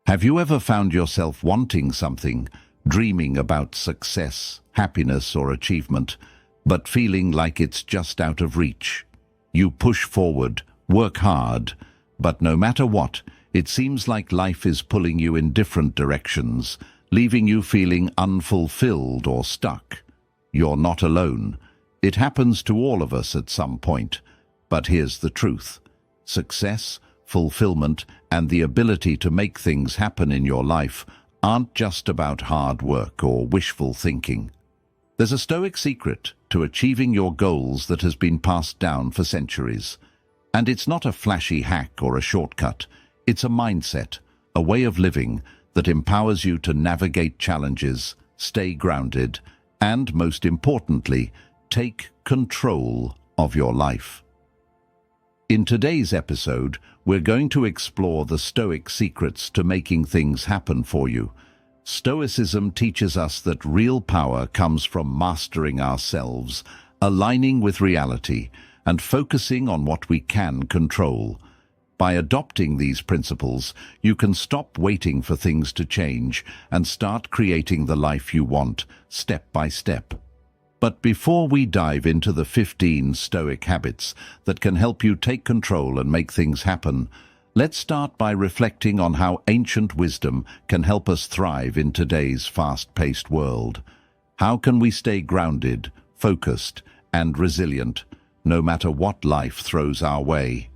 Have you ever found yourself wanting something, dreaming about success, happiness, or achievement, but feeling like it's just out of reach? You push forward, work hard, but no matter what, it seems like life is pulling you in different directions, leaving you feeling unfulfilled or stuck. You're not alone. It happens to all of us at some point. But here's the truth. Success, fulfillment, and the ability to make things happen in your life aren't just about hard work or wishful thinking. There's a Stoic secret to achieving your goals that has been passed down for centuries. And it's not a flashy hack or a shortcut. It's a mindset, a way of living that empowers you to navigate challenges, stay grounded, and, most importantly, take control of your life. In today's episode, we're going to explore the Stoic secrets to making things happen for you. Stoicism teaches us that real power comes from mastering ourselves, aligning with reality, and focusing on what we can control. By adopting these principles, you can stop waiting for things to change and start creating the life you want, step by step. But before we dive into the 15 Stoic habits that can help you take control and make things happen, let's start by reflecting on how ancient wisdom can help us thrive in today's fast-paced world. How can we stay grounded, focused, and resilient, no matter what life throws our way?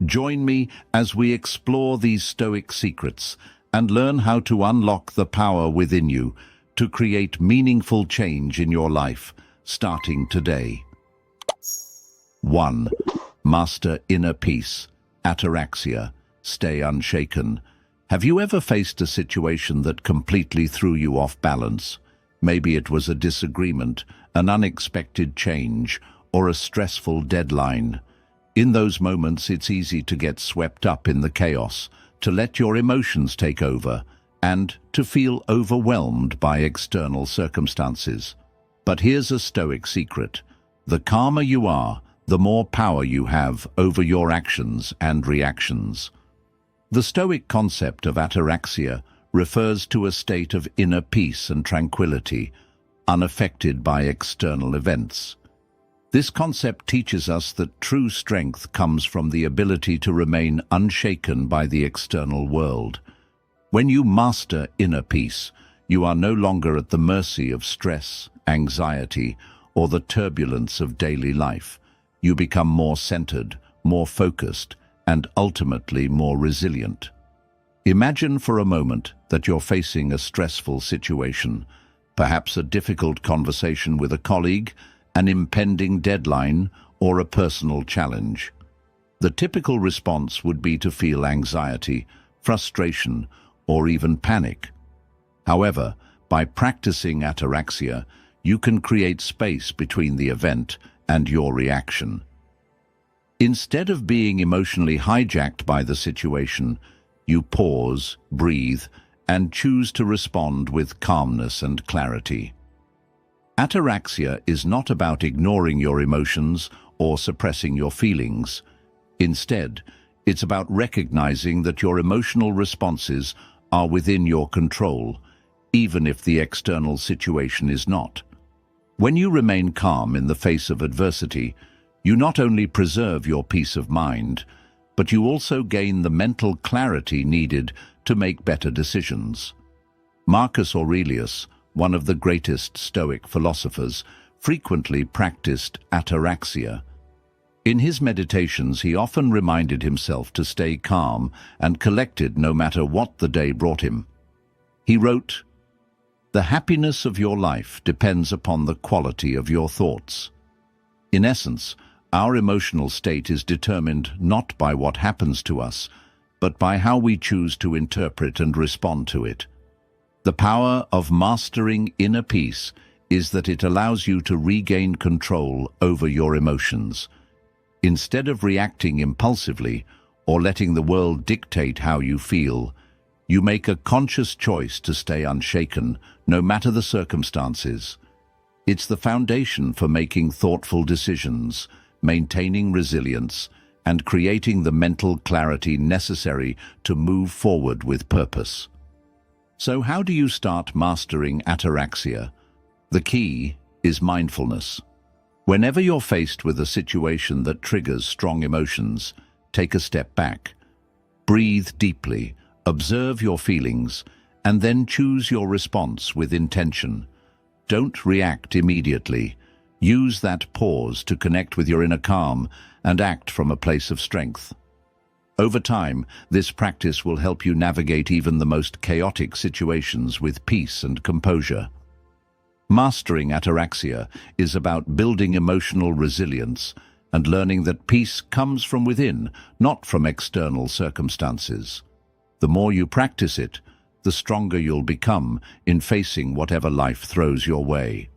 Join me as we explore these Stoic secrets and learn how to unlock the power within you to create meaningful change in your life, starting today. 1. Master inner peace. Ataraxia. Stay unshaken. Have you ever faced a situation that completely threw you off balance? Maybe it was a disagreement, an unexpected change, or a stressful deadline. In those moments, it's easy to get swept up in the chaos, to let your emotions take over, and to feel overwhelmed by external circumstances. But here's a Stoic secret. The calmer you are, the more power you have over your actions and reactions. The Stoic concept of ataraxia refers to a state of inner peace and tranquility, unaffected by external events. This concept teaches us that true strength comes from the ability to remain unshaken by the external world. When you master inner peace, you are no longer at the mercy of stress, anxiety, or the turbulence of daily life. You become more centered, more focused, and ultimately more resilient. Imagine for a moment that you're facing a stressful situation, perhaps a difficult conversation with a colleague, an impending deadline, or a personal challenge. The typical response would be to feel anxiety, frustration, or even panic. However, by practicing ataraxia, you can create space between the event and your reaction. Instead of being emotionally hijacked by the situation, you pause, breathe, and choose to respond with calmness and clarity. Ataraxia is not about ignoring your emotions or suppressing your feelings. Instead, it's about recognizing that your emotional responses are within your control, even if the external situation is not. When you remain calm in the face of adversity, you not only preserve your peace of mind, but you also gain the mental clarity needed to make better decisions. Marcus Aurelius, one of the greatest Stoic philosophers, frequently practiced ataraxia. In his meditations, he often reminded himself to stay calm and collected no matter what the day brought him. He wrote, "The happiness of your life depends upon the quality of your thoughts." In essence, our emotional state is determined not by what happens to us, but by how we choose to interpret and respond to it. The power of mastering inner peace is that it allows you to regain control over your emotions. Instead of reacting impulsively or letting the world dictate how you feel, you make a conscious choice to stay unshaken, no matter the circumstances. It's the foundation for making thoughtful decisions, maintaining resilience, and creating the mental clarity necessary to move forward with purpose. So how do you start mastering ataraxia? The key is mindfulness. Whenever you're faced with a situation that triggers strong emotions, take a step back. Breathe deeply, observe your feelings, and then choose your response with intention. Don't react immediately. Use that pause to connect with your inner calm and act from a place of strength. Over time, this practice will help you navigate even the most chaotic situations with peace and composure. Mastering ataraxia is about building emotional resilience and learning that peace comes from within, not from external circumstances. The more you practice it, the stronger you'll become in facing whatever life throws your way.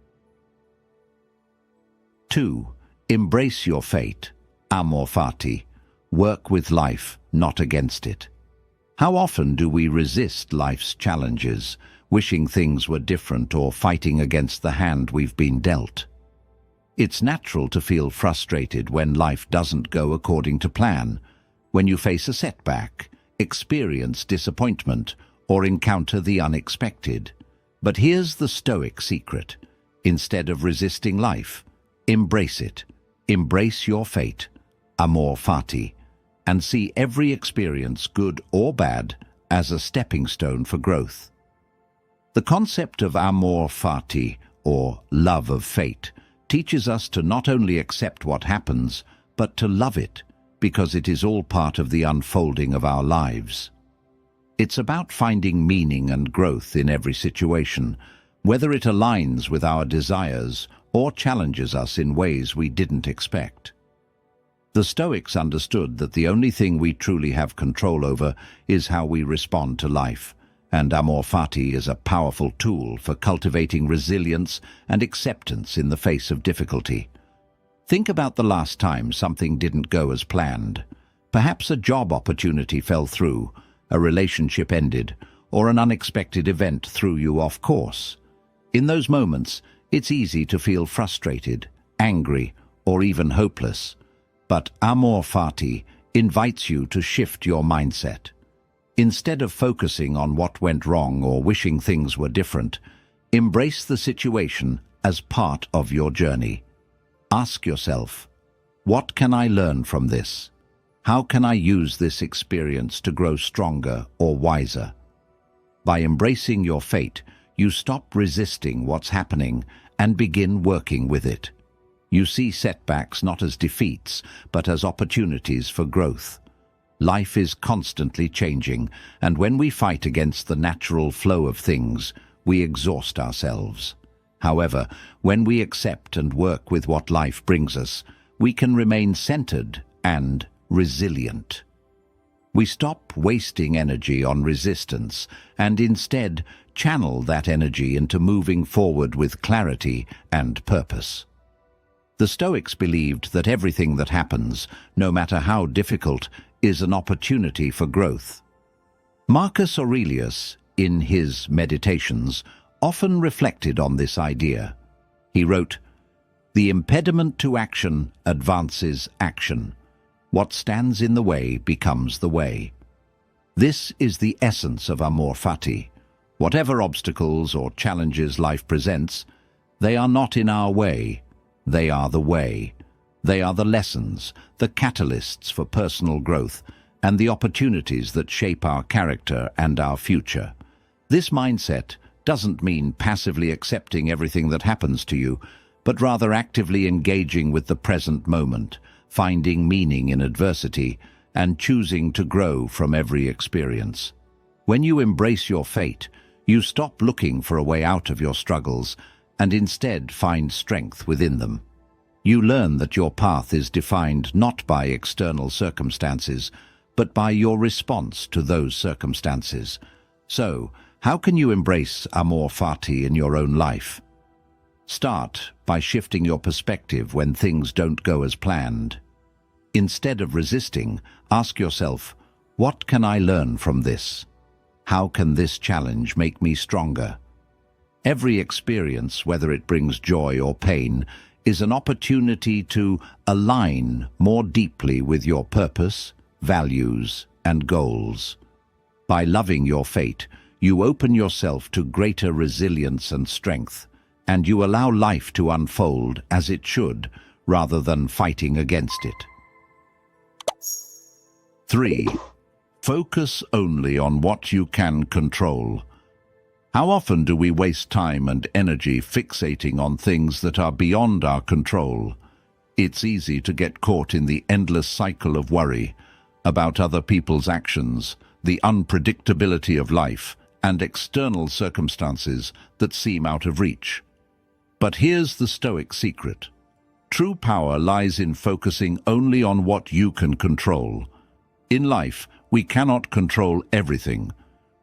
2. Embrace your fate. Amor Fati. Work with life, not against it. How often do we resist life's challenges, wishing things were different or fighting against the hand we've been dealt? It's natural to feel frustrated when life doesn't go according to plan, when you face a setback, experience disappointment, or encounter the unexpected. But here's the Stoic secret. Instead of resisting life, embrace it. Embrace your fate. Amor Fati. And see every experience, good or bad, as a stepping stone for growth. The concept of Amor Fati, or love of fate, teaches us to not only accept what happens, but to love it, because it is all part of the unfolding of our lives. It's about finding meaning and growth in every situation, whether it aligns with our desires or challenges us in ways we didn't expect. The Stoics understood that the only thing we truly have control over is how we respond to life, and Amor Fati is a powerful tool for cultivating resilience and acceptance in the face of difficulty. Think about the last time something didn't go as planned. Perhaps a job opportunity fell through, a relationship ended, or an unexpected event threw you off course. In those moments, it's easy to feel frustrated, angry, or even hopeless. But Amor Fati invites you to shift your mindset. Instead of focusing on what went wrong or wishing things were different, embrace the situation as part of your journey. Ask yourself, what can I learn from this? How can I use this experience to grow stronger or wiser? By embracing your fate, you stop resisting what's happening and begin working with it. You see setbacks not as defeats, but as opportunities for growth. Life is constantly changing, and when we fight against the natural flow of things, we exhaust ourselves. However, when we accept and work with what life brings us, we can remain centered and resilient. We stop wasting energy on resistance and instead channel that energy into moving forward with clarity and purpose. The Stoics believed that everything that happens, no matter how difficult, is an opportunity for growth. Marcus Aurelius, in his Meditations, often reflected on this idea. He wrote, "The impediment to action advances action. What stands in the way becomes the way." This is the essence of Amor Fati. Whatever obstacles or challenges life presents, they are not in our way. They are the way. They are the lessons, the catalysts for personal growth, and the opportunities that shape our character and our future. This mindset doesn't mean passively accepting everything that happens to you, but rather actively engaging with the present moment, finding meaning in adversity, and choosing to grow from every experience. When you embrace your fate, you stop looking for a way out of your struggles and instead find strength within them. You learn that your path is defined not by external circumstances, but by your response to those circumstances. So, how can you embrace Amor Fati in your own life? Start by shifting your perspective when things don't go as planned. Instead of resisting, ask yourself, what can I learn from this? How can this challenge make me stronger? Every experience, whether it brings joy or pain, is an opportunity to align more deeply with your purpose, values, and goals. By loving your fate, you open yourself to greater resilience and strength, and you allow life to unfold as it should, rather than fighting against it. 3. Focus only on what you can control. How often do we waste time and energy fixating on things that are beyond our control? It's easy to get caught in the endless cycle of worry about other people's actions, the unpredictability of life, and external circumstances that seem out of reach. But here's the Stoic secret. True power lies in focusing only on what you can control. In life, we cannot control everything.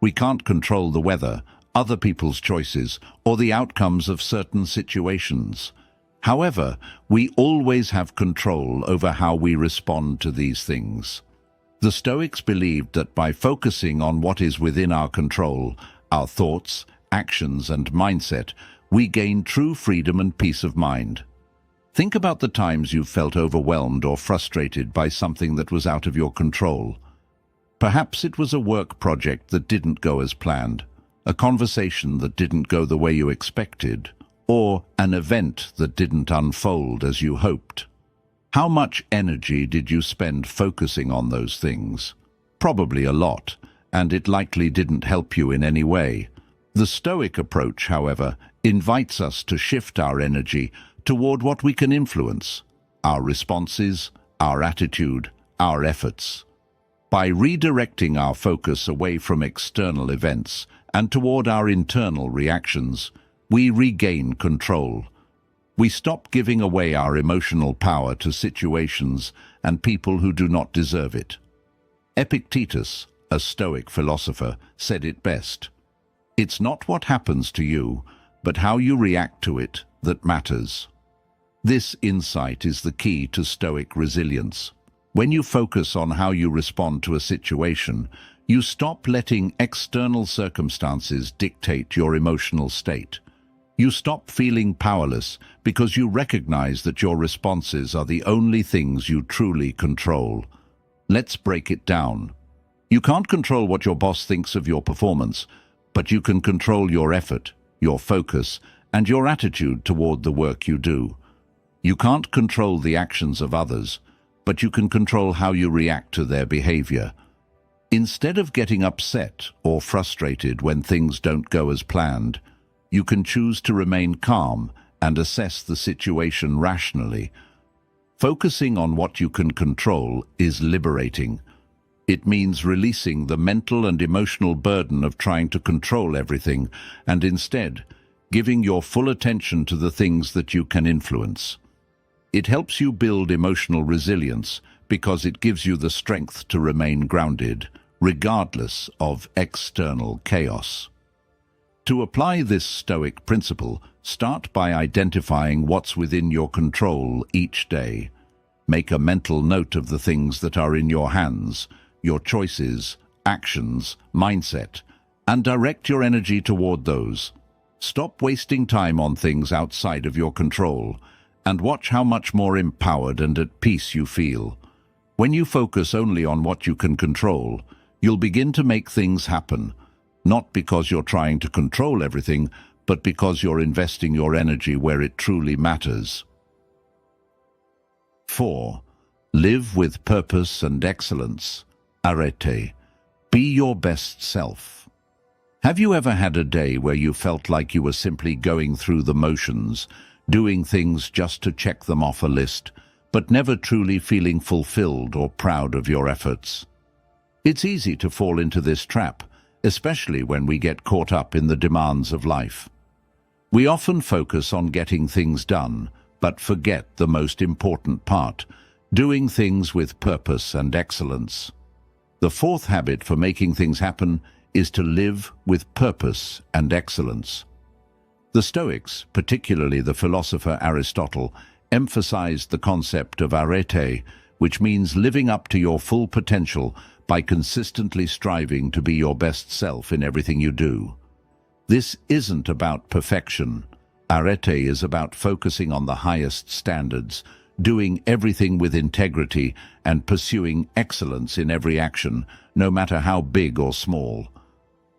We can't control the weather, other people's choices, or the outcomes of certain situations. However, we always have control over how we respond to these things. The Stoics believed that by focusing on what is within our control, our thoughts, actions, and mindset, we gain true freedom and peace of mind. Think about the times you've felt overwhelmed or frustrated by something that was out of your control. Perhaps it was a work project that didn't go as planned, a conversation that didn't go the way you expected, or an event that didn't unfold as you hoped. How much energy did you spend focusing on those things? Probably a lot, and it likely didn't help you in any way. The Stoic approach, however, invites us to shift our energy toward what we can influence: our responses, our attitude, our efforts. By redirecting our focus away from external events and toward our internal reactions, we regain control. We stop giving away our emotional power to situations and people who do not deserve it. Epictetus, a Stoic philosopher, said it best: "It's not what happens to you, but how you react to it that matters." This insight is the key to Stoic resilience. When you focus on how you respond to a situation, you stop letting external circumstances dictate your emotional state. You stop feeling powerless because you recognize that your responses are the only things you truly control. Let's break it down. You can't control what your boss thinks of your performance, but you can control your effort, your focus, and your attitude toward the work you do. You can't control the actions of others, but you can control how you react to their behavior. Instead of getting upset or frustrated when things don't go as planned, you can choose to remain calm and assess the situation rationally. Focusing on what you can control is liberating. It means releasing the mental and emotional burden of trying to control everything and instead giving your full attention to the things that you can influence. It helps you build emotional resilience because it gives you the strength to remain grounded, regardless of external chaos. To apply this Stoic principle, start by identifying what's within your control each day. Make a mental note of the things that are in your hands, your choices, actions, mindset, and direct your energy toward those. Stop wasting time on things outside of your control, and watch how much more empowered and at peace you feel. When you focus only on what you can control, you'll begin to make things happen, not because you're trying to control everything, but because you're investing your energy where it truly matters. 4. Live with purpose and excellence. Arete. Be your best self. Have you ever had a day where you felt like you were simply going through the motions, doing things just to check them off a list, but never truly feeling fulfilled or proud of your efforts? It's easy to fall into this trap, especially when we get caught up in the demands of life. We often focus on getting things done, but forget the most important part: doing things with purpose and excellence. The fourth habit for making things happen is to live with purpose and excellence. The Stoics, particularly the philosopher Aristotle, emphasized the concept of arete, which means living up to your full potential by consistently striving to be your best self in everything you do. This isn't about perfection. Arete is about focusing on the highest standards, doing everything with integrity, and pursuing excellence in every action, no matter how big or small.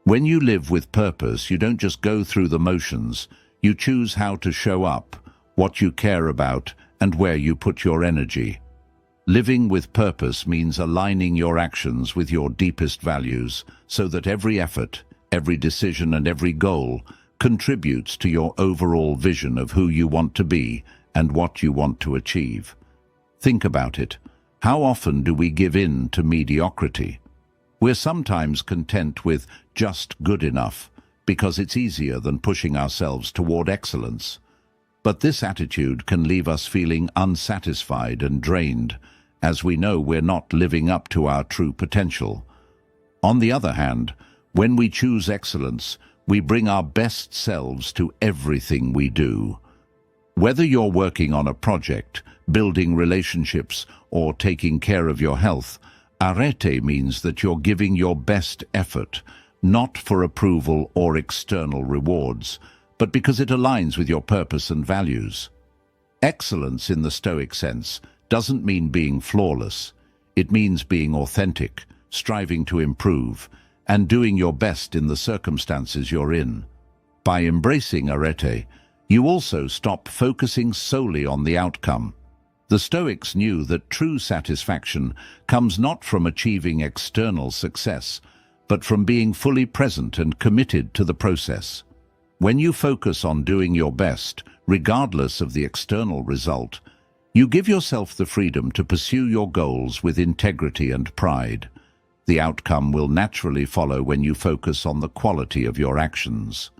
When you live with purpose, you don't just go through the motions. You choose how to show up, what you care about, and where you put your energy. Living with purpose means aligning your actions with your deepest values so that every effort, every decision, and every goal contributes to your overall vision of who you want to be and what you want to achieve. Think about it. How often do we give in to mediocrity? We're sometimes content with just good enough because it's easier than pushing ourselves toward excellence. But this attitude can leave us feeling unsatisfied and drained, as we know we're not living up to our true potential. On the other hand, when we choose excellence, we bring our best selves to everything we do. Whether you're working on a project, building relationships, or taking care of your health, arete means that you're giving your best effort, not for approval or external rewards, but because it aligns with your purpose and values. Excellence in the Stoic sense doesn't mean being flawless. It means being authentic, striving to improve, and doing your best in the circumstances you're in. By embracing arete, you also stop focusing solely on the outcome. The Stoics knew that true satisfaction comes not from achieving external success, but from being fully present and committed to the process. When you focus on doing your best, regardless of the external result, you give yourself the freedom to pursue your goals with integrity and pride. The outcome will naturally follow when you focus on the quality of your actions.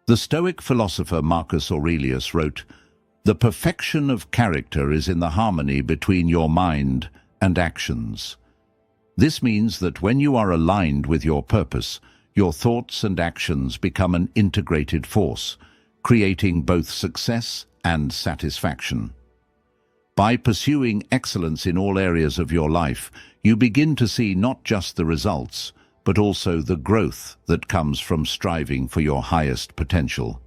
The Stoic philosopher Marcus Aurelius wrote, "The perfection of character is in the harmony between your mind and actions." This means that when you are aligned with your purpose, your thoughts and actions become an integrated force, creating both success and satisfaction. By pursuing excellence in all areas of your life, you begin to see not just the results, but also the growth that comes from striving for your highest potential.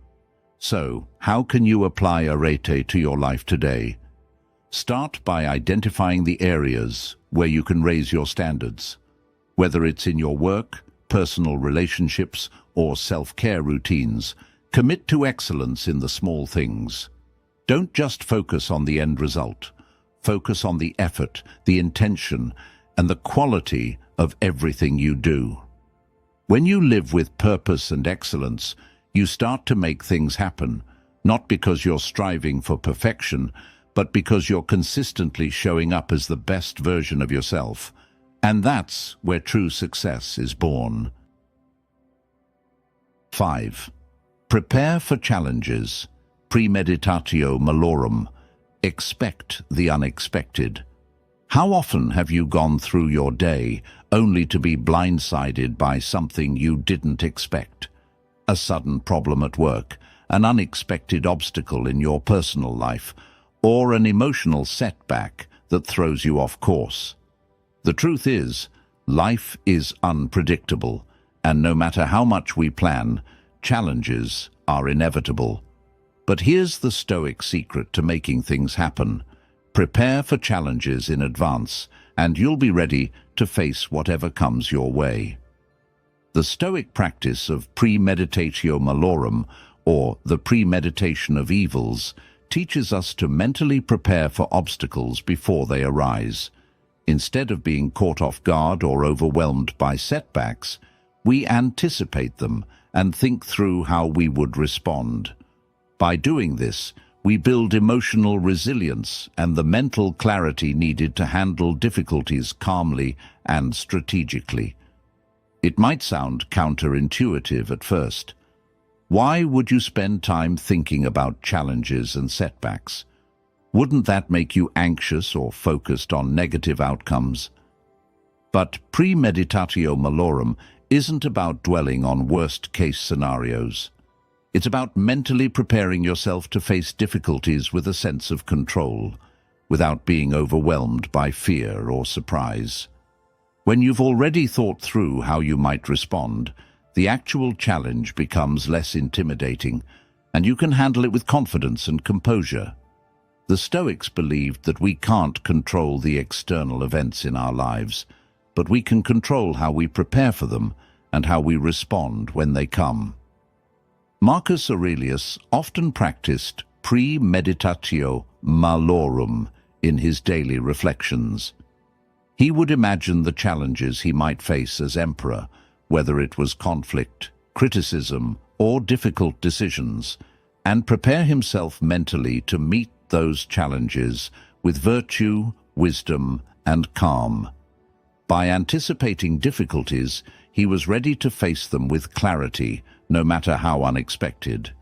So, how can you apply arete to your life today? Start by identifying the areas where you can raise your standards. Whether it's in your work, personal relationships, or self-care routines, commit to excellence in the small things. Don't just focus on the end result. Focus on the effort, the intention, and the quality of everything you do. When you live with purpose and excellence, you start to make things happen, not because you're striving for perfection, but because you're consistently showing up as the best version of yourself. And that's where true success is born. 5. Prepare for challenges. Premeditatio malorum. Expect the unexpected. How often have you gone through your day only to be blindsided by something you didn't expect? A sudden problem at work, an unexpected obstacle in your personal life, or an emotional setback that throws you off course. The truth is, life is unpredictable, and no matter how much we plan, challenges are inevitable. But here's the Stoic secret to making things happen. Prepare for challenges in advance, and you'll be ready to face whatever comes your way. The Stoic practice of premeditatio malorum, or the premeditation of evils, teaches us to mentally prepare for obstacles before they arise. Instead of being caught off guard or overwhelmed by setbacks, we anticipate them and think through how we would respond. By doing this, we build emotional resilience and the mental clarity needed to handle difficulties calmly and strategically. It might sound counterintuitive at first. Why would you spend time thinking about challenges and setbacks? Wouldn't that make you anxious or focused on negative outcomes? But premeditatio malorum isn't about dwelling on worst-case scenarios. It's about mentally preparing yourself to face difficulties with a sense of control, without being overwhelmed by fear or surprise. When you've already thought through how you might respond, the actual challenge becomes less intimidating, and you can handle it with confidence and composure. The Stoics believed that we can't control the external events in our lives, but we can control how we prepare for them and how we respond when they come. Marcus Aurelius often practiced premeditatio malorum in his daily reflections. He would imagine the challenges he might face as emperor, whether it was conflict, criticism, or difficult decisions, and prepare himself mentally to meet those challenges with virtue, wisdom, and calm. By anticipating difficulties, he was ready to face them with clarity, no matter how unexpected.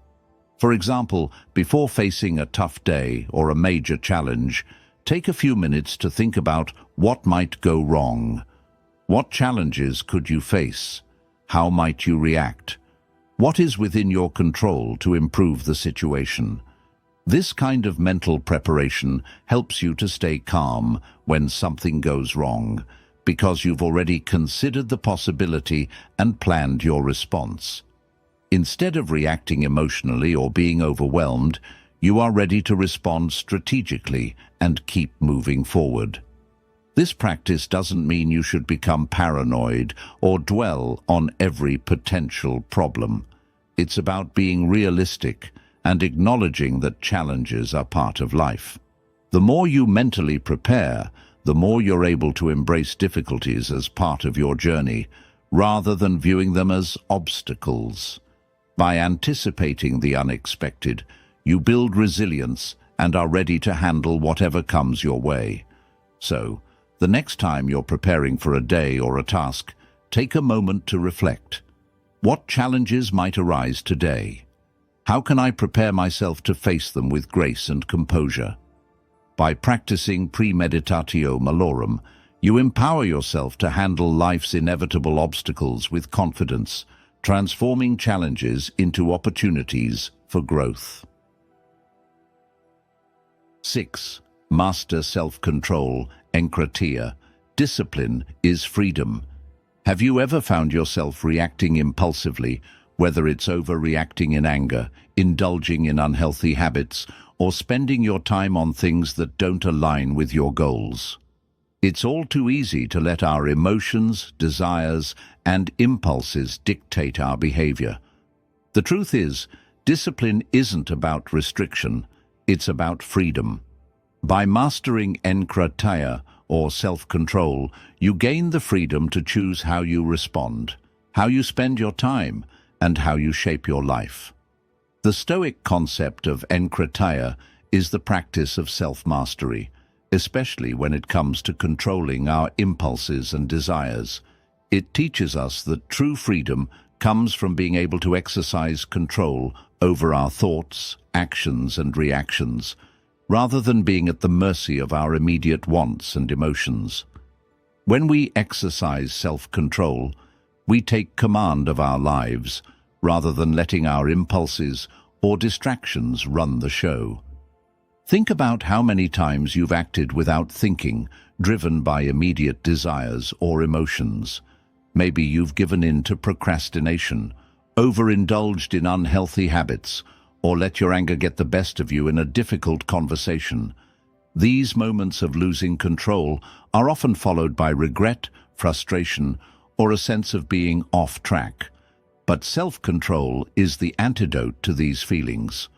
For example, before facing a tough day or a major challenge, take a few minutes to think about what might go wrong. What challenges could you face? How might you react? What is within your control to improve the situation? This kind of mental preparation helps you to stay calm when something goes wrong, because you've already considered the possibility and planned your response. Instead of reacting emotionally or being overwhelmed, you are ready to respond strategically and keep moving forward. This practice doesn't mean you should become paranoid or dwell on every potential problem. It's about being realistic and acknowledging that challenges are part of life. The more you mentally prepare, the more you're able to embrace difficulties as part of your journey, rather than viewing them as obstacles. By anticipating the unexpected, you build resilience and are ready to handle whatever comes your way. So, the next time you're preparing for a day or a task, take a moment to reflect. What challenges might arise today? How can I prepare myself to face them with grace and composure? By practicing premeditatio malorum, you empower yourself to handle life's inevitable obstacles with confidence, transforming challenges into opportunities for growth. 6. Master self-control, enkratia. Discipline is freedom. Have you ever found yourself reacting impulsively, whether it's overreacting in anger, indulging in unhealthy habits, or spending your time on things that don't align with your goals? It's all too easy to let our emotions, desires, and impulses dictate our behavior. The truth is, discipline isn't about restriction, it's about freedom. By mastering enkratia, or self-control, you gain the freedom to choose how you respond, how you spend your time, and how you shape your life. The Stoic concept of enkratia is the practice of self-mastery, especially when it comes to controlling our impulses and desires. It teaches us that true freedom comes from being able to exercise control over our thoughts, actions, and reactions, rather than being at the mercy of our immediate wants and emotions. When we exercise self-control, we take command of our lives, rather than letting our impulses or distractions run the show. Think about how many times you've acted without thinking, driven by immediate desires or emotions. Maybe you've given in to procrastination, overindulged in unhealthy habits, or let your anger get the best of you in a difficult conversation. These moments of losing control are often followed by regret, frustration, or a sense of being off track. But self-control is the antidote to these feelings.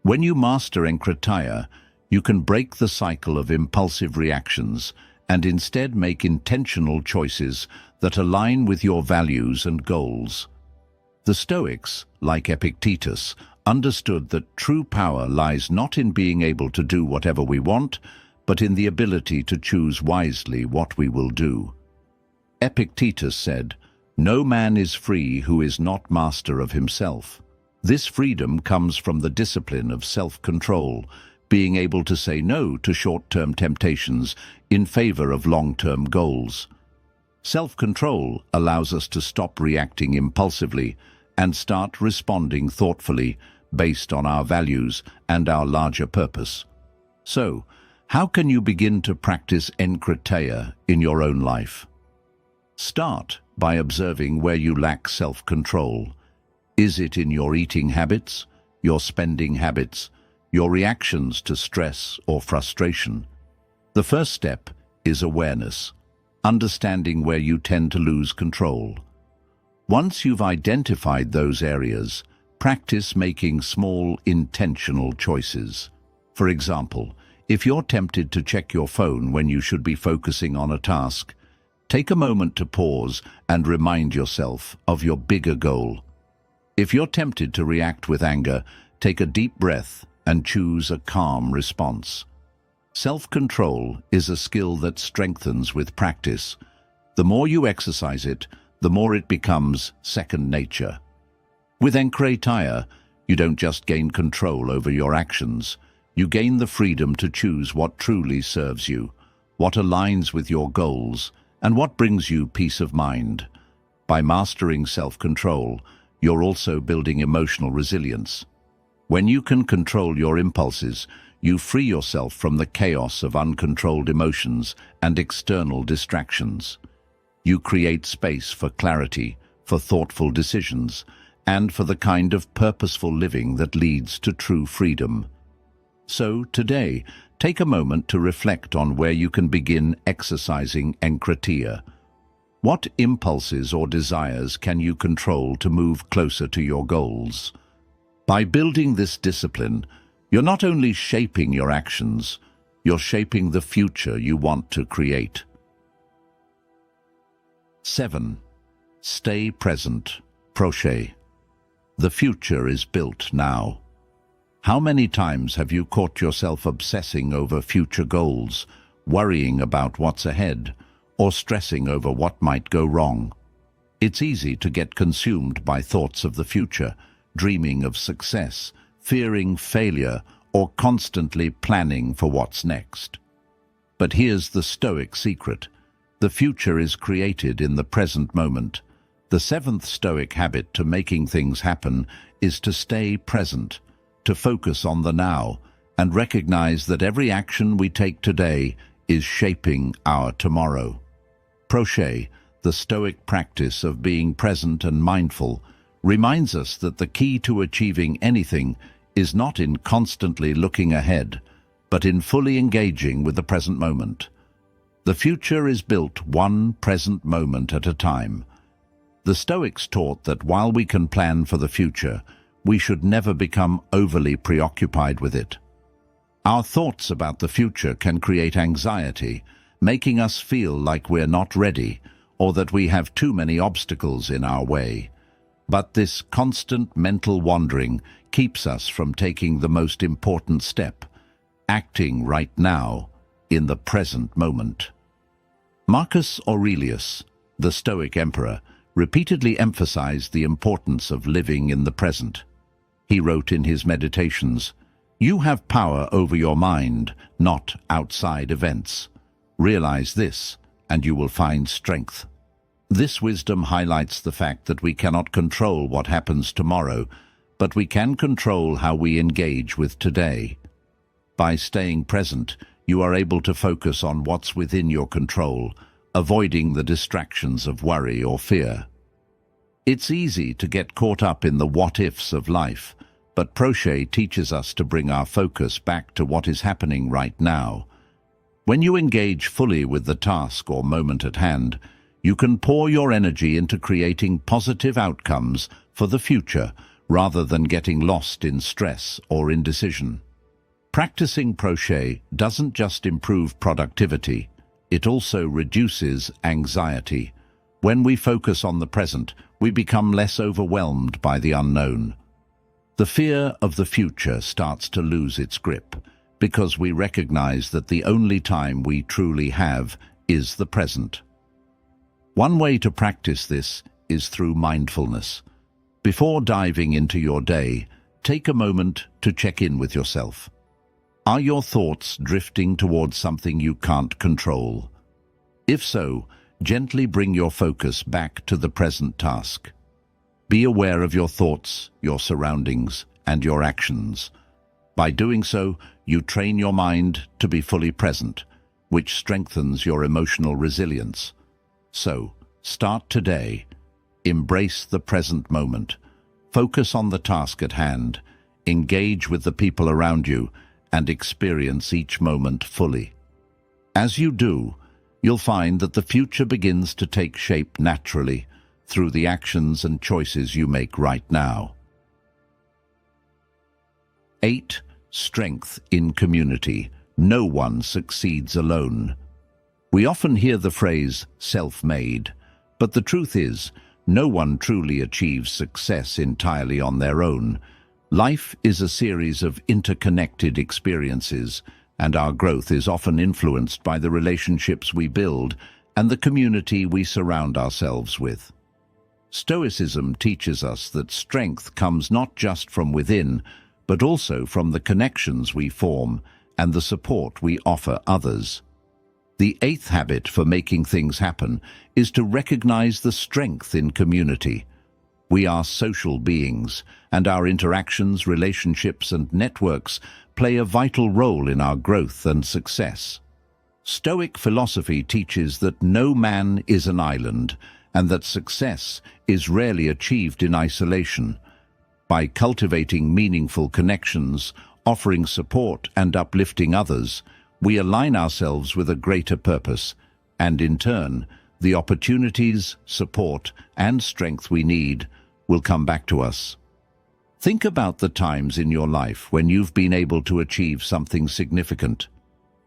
When you master enkratia, you can break the cycle of impulsive reactions and instead make intentional choices that align with your values and goals. The Stoics, like Epictetus, understood that true power lies not in being able to do whatever we want, but in the ability to choose wisely what we will do. Epictetus said, "No man is free who is not master of himself." This freedom comes from the discipline of self-control, being able to say no to short-term temptations in favor of long-term goals. Self-control allows us to stop reacting impulsively and start responding thoughtfully based on our values and our larger purpose. So, how can you begin to practice enkratia in your own life? Start by observing where you lack self-control. Is it in your eating habits, your spending habits, your reactions to stress or frustration? The first step is awareness, understanding where you tend to lose control. Once you've identified those areas, practice making small, intentional choices. For example, if you're tempted to check your phone when you should be focusing on a task, take a moment to pause and remind yourself of your bigger goal. If you're tempted to react with anger, take a deep breath and choose a calm response. Self-control is a skill that strengthens with practice. The more you exercise it, the more it becomes second nature. With enkreitaya, you don't just gain control over your actions, you gain the freedom to choose what truly serves you, what aligns with your goals, and what brings you peace of mind. By mastering self-control, you're also building emotional resilience. When you can control your impulses, you free yourself from the chaos of uncontrolled emotions and external distractions. You create space for clarity, for thoughtful decisions, and for the kind of purposeful living that leads to true freedom. So, today, take a moment to reflect on where you can begin exercising enkreitaya. What impulses or desires can you control to move closer to your goals? By building this discipline, you're not only shaping your actions, you're shaping the future you want to create. 7. Stay present. Proche. The future is built now. How many times have you caught yourself obsessing over future goals, worrying about what's ahead, or stressing over what might go wrong? It's easy to get consumed by thoughts of the future, dreaming of success, fearing failure, or constantly planning for what's next. But here's the Stoic secret. The future is created in the present moment. The seventh Stoic habit to making things happen is to stay present, to focus on the now, and recognize that every action we take today is shaping our tomorrow. Proche, the Stoic practice of being present and mindful, reminds us that the key to achieving anything is not in constantly looking ahead, but in fully engaging with the present moment. The future is built one present moment at a time. The Stoics taught that while we can plan for the future, we should never become overly preoccupied with it. Our thoughts about the future can create anxiety, making us feel like we're not ready or that we have too many obstacles in our way. But this constant mental wandering keeps us from taking the most important step, acting right now, in the present moment. Marcus Aurelius, the Stoic emperor, repeatedly emphasized the importance of living in the present. He wrote in his meditations, "You have power over your mind, not outside events. Realize this, and you will find strength." This wisdom highlights the fact that we cannot control what happens tomorrow, but we can control how we engage with today. By staying present, you are able to focus on what's within your control, avoiding the distractions of worry or fear. It's easy to get caught up in the what-ifs of life, but Proche teaches us to bring our focus back to what is happening right now. When you engage fully with the task or moment at hand, you can pour your energy into creating positive outcomes for the future rather than getting lost in stress or indecision. Practicing Proche doesn't just improve productivity, it also reduces anxiety. When we focus on the present, we become less overwhelmed by the unknown. The fear of the future starts to lose its grip because we recognize that the only time we truly have is the present. One way to practice this is through mindfulness. Before diving into your day, take a moment to check in with yourself. Are your thoughts drifting towards something you can't control? If so, gently bring your focus back to the present task. Be aware of your thoughts, your surroundings, and your actions. By doing so, you train your mind to be fully present, which strengthens your emotional resilience. So, start today. Embrace the present moment. Focus on the task at hand. Engage with the people around you, and experience each moment fully. As you do, you'll find that the future begins to take shape naturally, through the actions and choices you make right now. 8. Strength in community. No one succeeds alone. We often hear the phrase self-made, but the truth is, no one truly achieves success entirely on their own. Life is a series of interconnected experiences, and our growth is often influenced by the relationships we build and the community we surround ourselves with. Stoicism teaches us that strength comes not just from within, but also from the connections we form and the support we offer others. The 8th habit for making things happen is to recognize the strength in community. We are social beings, and our interactions, relationships, and networks play a vital role in our growth and success. Stoic philosophy teaches that no man is an island, and that success is rarely achieved in isolation. By cultivating meaningful connections, offering support, and uplifting others, we align ourselves with a greater purpose, and in turn, the opportunities, support, and strength we need will come back to us. Think about the times in your life when you've been able to achieve something significant.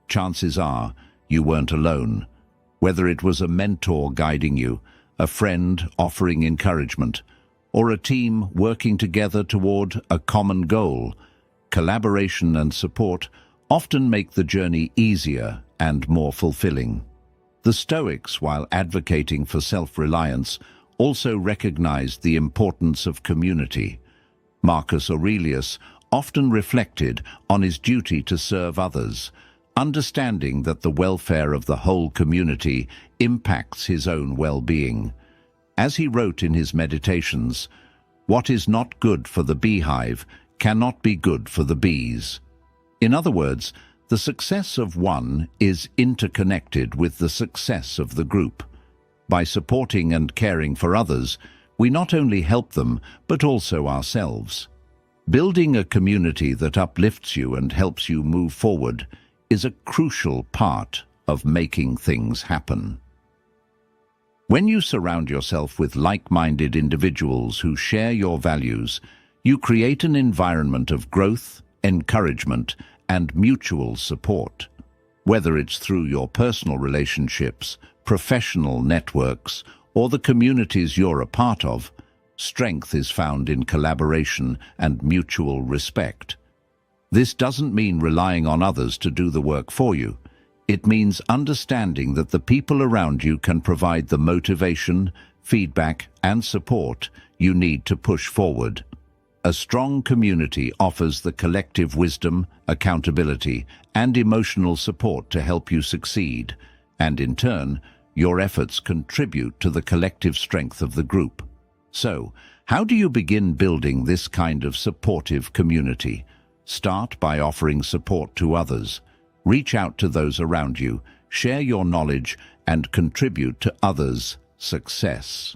Chances are you weren't alone. Whether it was a mentor guiding you, a friend offering encouragement, or a team working together toward a common goal, collaboration and support often make the journey easier and more fulfilling. The Stoics, while advocating for self-reliance, also recognized the importance of community. Marcus Aurelius often reflected on his duty to serve others, understanding that the welfare of the whole community impacts his own well-being. As he wrote in his meditations, "What is not good for the beehive cannot be good for the bees." In other words, the success of one is interconnected with the success of the group. By supporting and caring for others, we not only help them, but also ourselves. Building a community that uplifts you and helps you move forward is a crucial part of making things happen. When you surround yourself with like-minded individuals who share your values, you create an environment of growth, encouragement, and mutual support. Whether it's through your personal relationships, professional networks, or the communities you're a part of, strength is found in collaboration and mutual respect. This doesn't mean relying on others to do the work for you. It means understanding that the people around you can provide the motivation, feedback, and support you need to push forward. A strong community offers the collective wisdom, accountability, and emotional support to help you succeed, and in turn, your efforts contribute to the collective strength of the group. So, how do you begin building this kind of supportive community? Start by offering support to others. Reach out to those around you, share your knowledge, and contribute to others' success.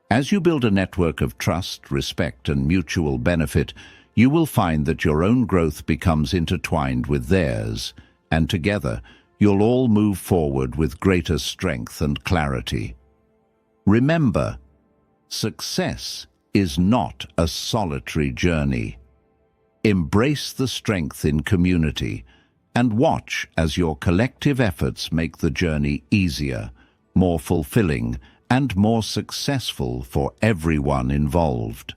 As you build a network of trust, respect, and mutual benefit, you will find that your own growth becomes intertwined with theirs, and together, you'll all move forward with greater strength and clarity. Remember, success is not a solitary journey. Embrace the strength in community, and watch as your collective efforts make the journey easier, more fulfilling, and more successful for everyone involved.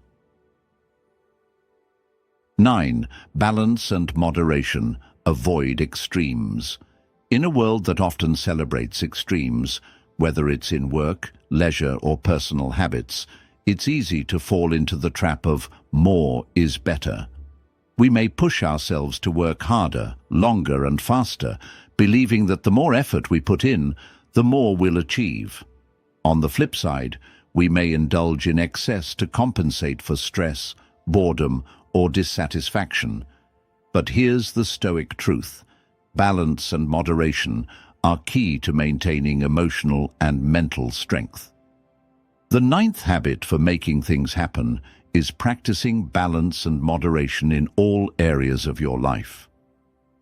9. Balance and moderation. Avoid extremes. In a world that often celebrates extremes, whether it's in work, leisure, or personal habits, it's easy to fall into the trap of more is better. We may push ourselves to work harder, longer, and faster, believing that the more effort we put in, the more we'll achieve. On the flip side, we may indulge in excess to compensate for stress, boredom, or dissatisfaction. But here's the Stoic truth. Balance and moderation are key to maintaining emotional and mental strength. The 9th habit for making things happen is practicing balance and moderation in all areas of your life.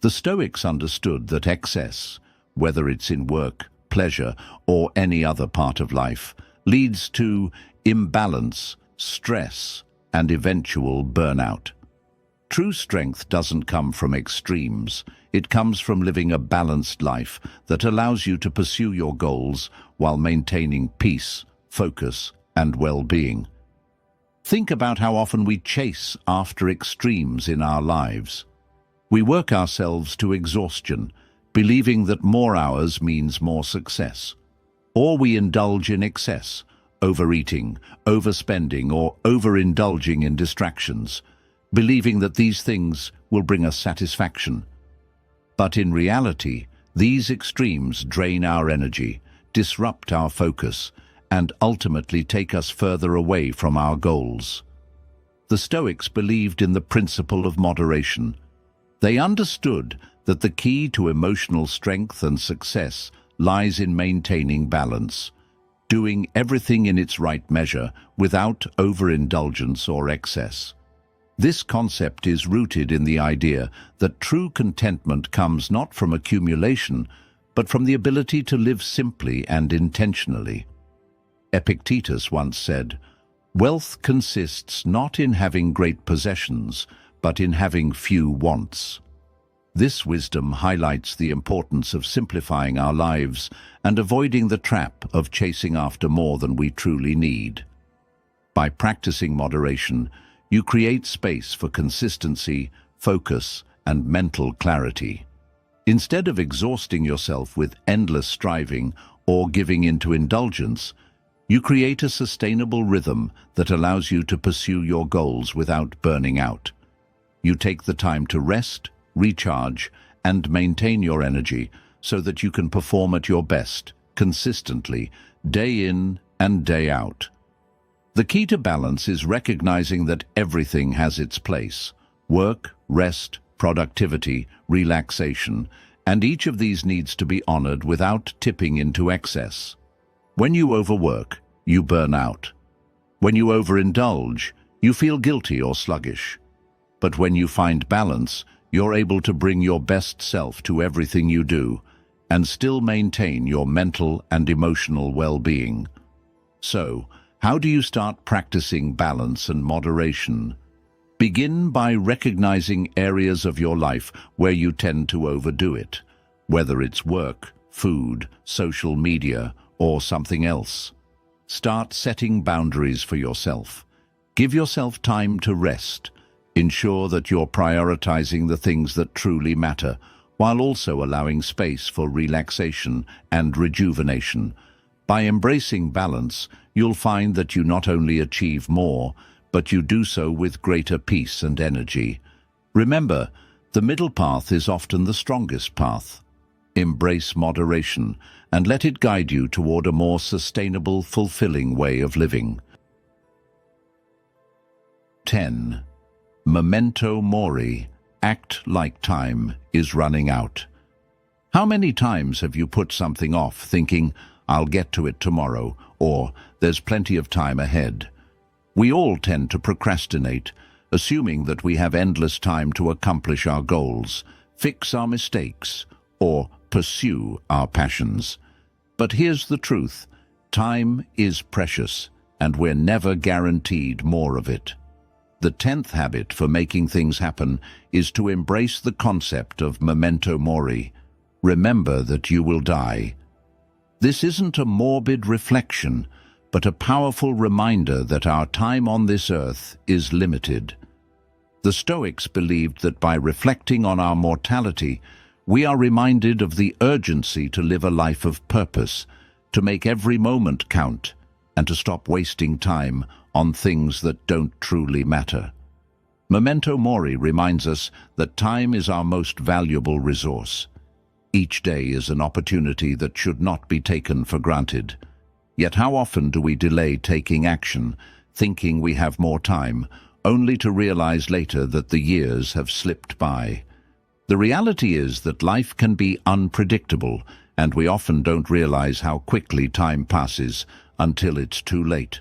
The Stoics understood that excess, whether it's in work, pleasure, or any other part of life, leads to imbalance, stress, and eventual burnout. True strength doesn't come from extremes. It comes from living a balanced life that allows you to pursue your goals while maintaining peace, focus, and well-being. Think about how often we chase after extremes in our lives. We work ourselves to exhaustion, believing that more hours means more success. Or we indulge in excess, overeating, overspending, or overindulging in distractions, believing that these things will bring us satisfaction. But in reality, these extremes drain our energy, disrupt our focus, and ultimately take us further away from our goals. The Stoics believed in the principle of moderation. They understood that the key to emotional strength and success lies in maintaining balance, doing everything in its right measure without overindulgence or excess. This concept is rooted in the idea that true contentment comes not from accumulation, but from the ability to live simply and intentionally. Epictetus once said, "Wealth consists not in having great possessions, but in having few wants." This wisdom highlights the importance of simplifying our lives and avoiding the trap of chasing after more than we truly need. By practicing moderation, you create space for consistency, focus, and mental clarity. Instead of exhausting yourself with endless striving or giving into indulgence, you create a sustainable rhythm that allows you to pursue your goals without burning out. You take the time to rest, recharge, and maintain your energy so that you can perform at your best, consistently, day in and day out. The key to balance is recognizing that everything has its place: work, rest, productivity, relaxation, and each of these needs to be honored without tipping into excess. When you overwork, you burn out. When you overindulge, you feel guilty or sluggish. But when you find balance, you're able to bring your best self to everything you do and still maintain your mental and emotional well-being. So, how do you start practicing balance and moderation? Begin by recognizing areas of your life where you tend to overdo it, whether it's work, food, social media, or something else. Start setting boundaries for yourself. Give yourself time to rest. Ensure that you're prioritizing the things that truly matter, while also allowing space for relaxation and rejuvenation. By embracing balance, you'll find that you not only achieve more, but you do so with greater peace and energy. Remember, the middle path is often the strongest path. Embrace moderation and let it guide you toward a more sustainable, fulfilling way of living. 10. Memento mori. Act like time is running out. How many times have you put something off thinking, "I'll get to it tomorrow," or "there's plenty of time ahead"? We all tend to procrastinate, assuming that we have endless time to accomplish our goals, fix our mistakes, or pursue our passions. But here's the truth: time is precious, and we're never guaranteed more of it. The 10th habit for making things happen is to embrace the concept of memento mori. Remember that you will die. This isn't a morbid reflection, but a powerful reminder that our time on this earth is limited. The Stoics believed that by reflecting on our mortality, we are reminded of the urgency to live a life of purpose, to make every moment count, and to stop wasting time on things that don't truly matter. Memento mori reminds us that time is our most valuable resource. Each day is an opportunity that should not be taken for granted. Yet how often do we delay taking action, thinking we have more time, only to realize later that the years have slipped by? The reality is that life can be unpredictable, and we often don't realize how quickly time passes until it's too late.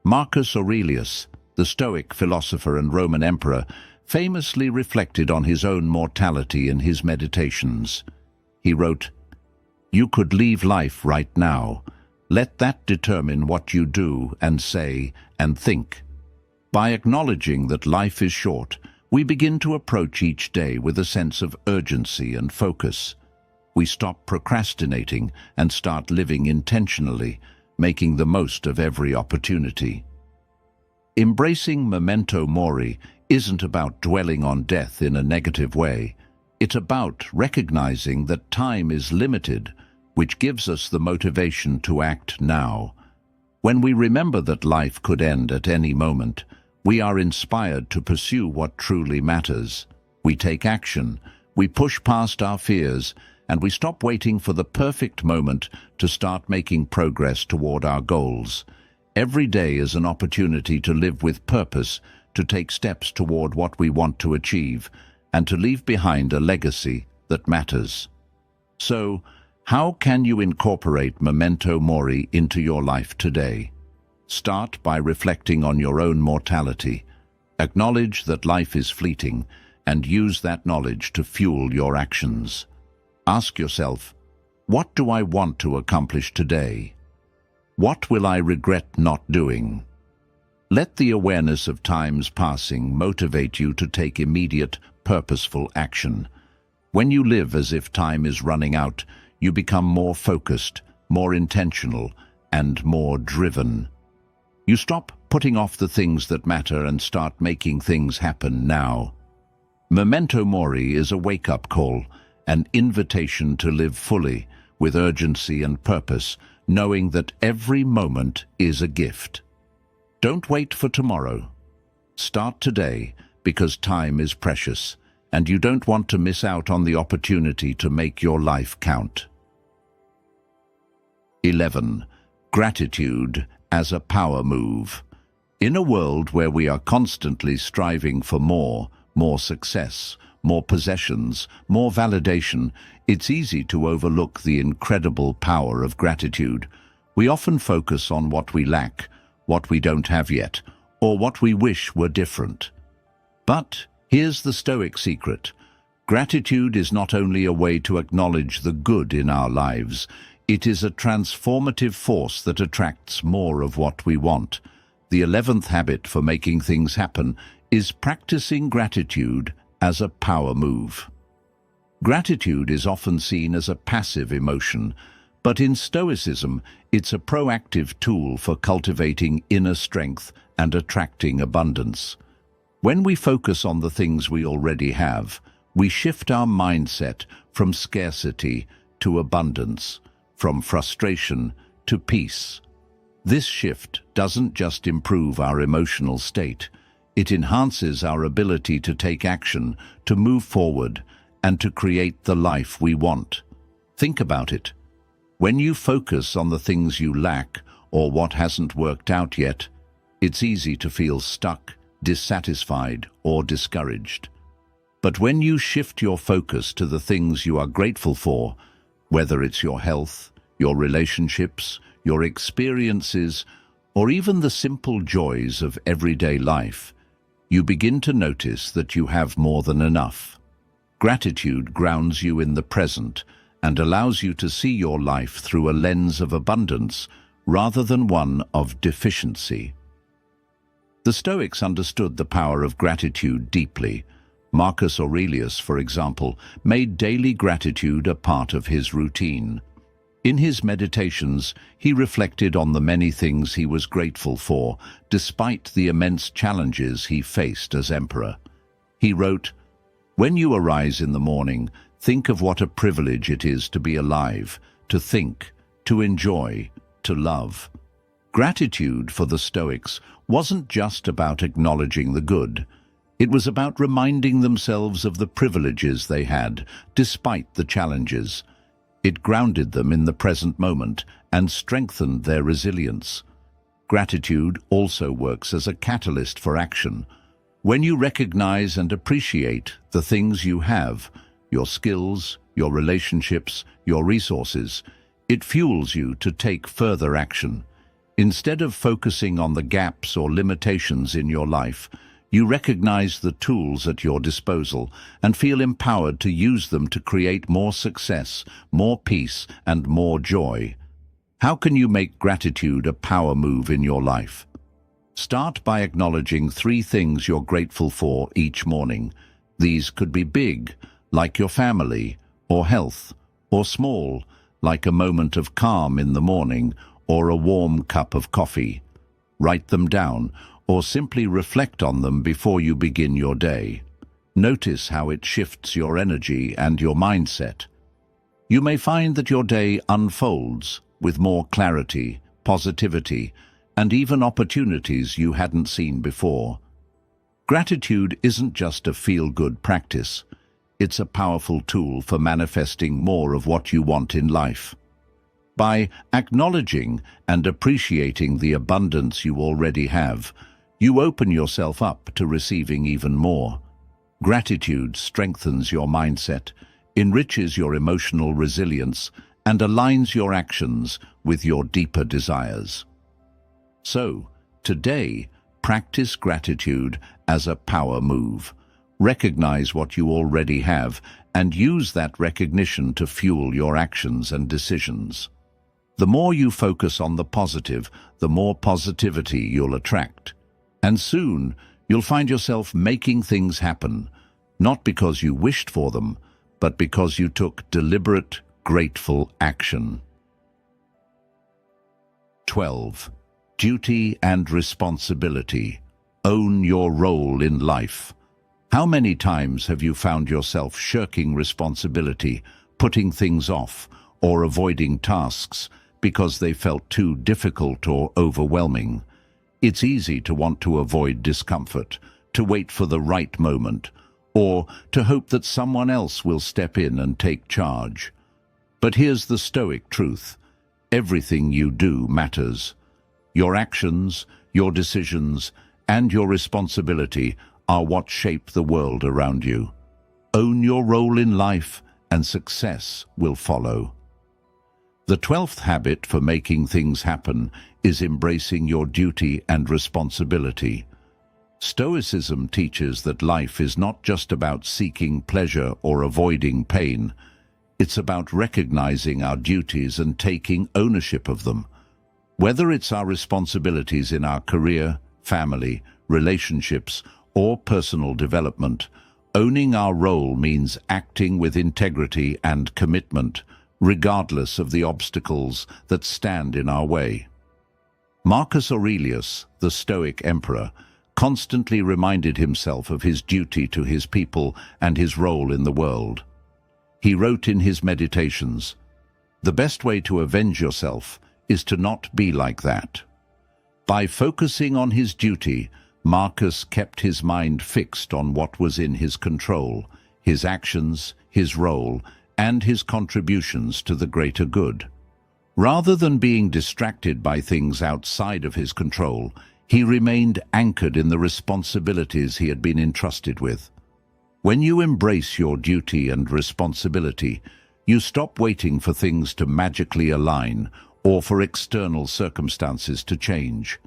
Marcus Aurelius, the Stoic philosopher and Roman emperor, famously reflected on his own mortality in his meditations. He wrote, "You could leave life right now, Let that determine what you do and say and think. By acknowledging that life is short, we begin to approach each day with a sense of urgency and focus. We stop procrastinating and start living intentionally, making the most of every opportunity. Embracing memento mori isn't about dwelling on death in a negative way. It's about recognizing that time is limited, which gives us the motivation to act now. When we remember that life could end at any moment, we are inspired to pursue what truly matters. We take action, we push past our fears, and we stop waiting for the perfect moment to start making progress toward our goals. Every day is an opportunity to live with purpose, to take steps toward what we want to achieve, and to leave behind a legacy that matters. So, how can you incorporate memento mori into your life today? Start by reflecting on your own mortality. Acknowledge that life is fleeting, and use that knowledge to fuel your actions. Ask yourself, what do I want to accomplish today? What will I regret not doing? Let the awareness of time's passing motivate you to take immediate, purposeful action. When you live as if time is running out, you become more focused, more intentional, and more driven. You stop putting off the things that matter and start making things happen now. Memento mori is a wake-up call, an invitation to live fully, with urgency and purpose, knowing that every moment is a gift. Don't wait for tomorrow. Start today, because time is precious, and you don't want to miss out on the opportunity to make your life count. 11. Gratitude as a power move. In a world where we are constantly striving for more success, more possessions, more validation, it's easy to overlook the incredible power of gratitude. We often focus on what we lack, what we don't have yet, or what we wish were different. But here's the Stoic secret. Gratitude is not only a way to acknowledge the good in our lives, it is a transformative force that attracts more of what we want. The 11th habit for making things happen is practicing gratitude as a power move. Gratitude is often seen as a passive emotion, but in Stoicism, it's a proactive tool for cultivating inner strength and attracting abundance. When we focus on the things we already have, we shift our mindset from scarcity to abundance, from frustration to peace. This shift doesn't just improve our emotional state, it enhances our ability to take action, to move forward, and to create the life we want. Think about it. When you focus on the things you lack or what hasn't worked out yet, it's easy to feel stuck, dissatisfied, or discouraged. But when you shift your focus to the things you are grateful for, whether it's your health, your relationships, your experiences, or even the simple joys of everyday life, you begin to notice that you have more than enough. Gratitude grounds you in the present and allows you to see your life through a lens of abundance rather than one of deficiency. The Stoics understood the power of gratitude deeply. Marcus Aurelius, for example, made daily gratitude a part of his routine. In his meditations, he reflected on the many things he was grateful for, despite the immense challenges he faced as emperor. He wrote, "When you arise in the morning, think of what a privilege it is to be alive, to think, to enjoy, to love." Gratitude for the Stoics wasn't just about acknowledging the good. It was about reminding themselves of the privileges they had, despite the challenges. It grounded them in the present moment and strengthened their resilience. Gratitude also works as a catalyst for action. When you recognize and appreciate the things you have, your skills, your relationships, your resources, it fuels you to take further action. Instead of focusing on the gaps or limitations in your life, you recognize the tools at your disposal and feel empowered to use them to create more success, more peace, and more joy. How can you make gratitude a power move in your life? Start by acknowledging 3 things you're grateful for each morning. These could be big, like your family, or health, or small, like a moment of calm in the morning or a warm cup of coffee. Write them down, or simply reflect on them before you begin your day. Notice how it shifts your energy and your mindset. You may find that your day unfolds with more clarity, positivity, and even opportunities you hadn't seen before. Gratitude isn't just a feel-good practice. It's a powerful tool for manifesting more of what you want in life. By acknowledging and appreciating the abundance you already have, you open yourself up to receiving even more. Gratitude strengthens your mindset, enriches your emotional resilience, and aligns your actions with your deeper desires. So, today, practice gratitude as a power move. Recognize what you already have and use that recognition to fuel your actions and decisions. The more you focus on the positive, the more positivity you'll attract. And soon, you'll find yourself making things happen, not because you wished for them, but because you took deliberate, grateful action. 12. Duty and responsibility. Own your role in life. How many times have you found yourself shirking responsibility, putting things off, or avoiding tasks because they felt too difficult or overwhelming? It's easy to want to avoid discomfort, to wait for the right moment, or to hope that someone else will step in and take charge. But here's the Stoic truth. Everything you do matters. Your actions, your decisions, and your responsibility are what shape the world around you. Own your role in life, and success will follow. The 12th habit for making things happen is embracing your duty and responsibility. Stoicism teaches that life is not just about seeking pleasure or avoiding pain. It's about recognizing our duties and taking ownership of them. Whether it's our responsibilities in our career, family, relationships, or personal development, owning our role means acting with integrity and commitment, regardless of the obstacles that stand in our way. Marcus Aurelius, the Stoic emperor, constantly reminded himself of his duty to his people and his role in the world. He wrote in his meditations, "The best way to avenge yourself is to not be like that." By focusing on his duty, Marcus kept his mind fixed on what was in his control, his actions, his role, and his contributions to the greater good. Rather than being distracted by things outside of his control, he remained anchored in the responsibilities he had been entrusted with. When you embrace your duty and responsibility, you stop waiting for things to magically align or for external circumstances to change.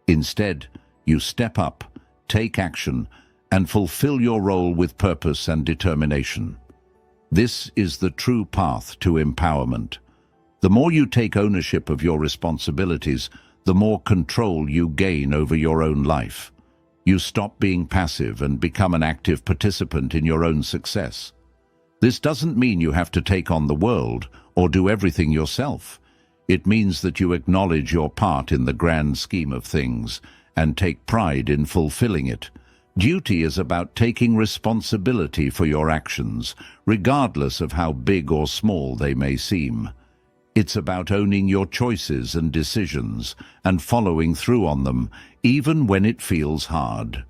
Instead, you step up, take action, and fulfill your role with purpose and determination. This is the true path to empowerment. The more you take ownership of your responsibilities, the more control you gain over your own life. You stop being passive and become an active participant in your own success. This doesn't mean you have to take on the world or do everything yourself. It means that you acknowledge your part in the grand scheme of things and take pride in fulfilling it. Duty is about taking responsibility for your actions, regardless of how big or small they may seem. It's about owning your choices and decisions and following through on them, even when it feels hard.